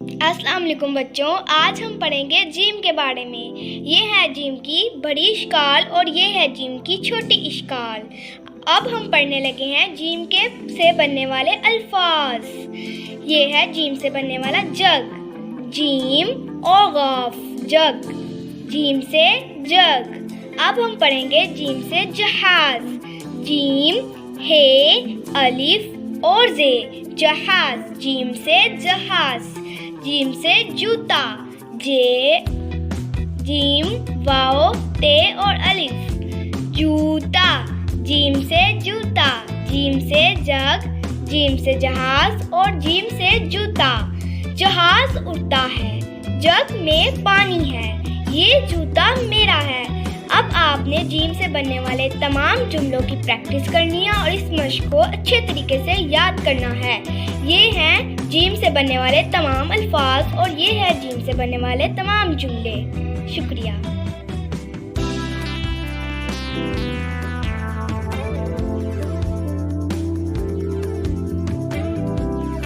अस्सलाम वालेकुम बच्चों, आज हम पढ़ेंगे जिम के बारे में। ये है जिम की बड़ी इश्काल और ये है जिम की छोटी इश्काल। अब हम पढ़ने लगे हैं जिम के से बनने वाले अल्फाज। ये है जिम से बनने वाला जग, जिम और गाफ, जग, जिम से जग। अब हम पढ़ेंगे जिम से जहाज, जिम, हे, अलिफ और जे, जहाज, जिम से जहाज। जिम से जूता, जे, जिम, वाओ, ते और अलिफ, जूता, जिम से जूता। जिम से जग, जिम से जहाज और जिम से जूता। जहाज उड़ता है, जग में पानी है, ये जूता मेरा है। अब आपने जिम से बनने वाले तमाम जुमलों की प्रैक्टिस करनी है और इस मश्क को अच्छे तरीके से याद करना है। ये हैं जिम से बनने वाले तमाम अल्फाज और ये है जिम से बनने वाले तमाम जुमले। शुक्रिया।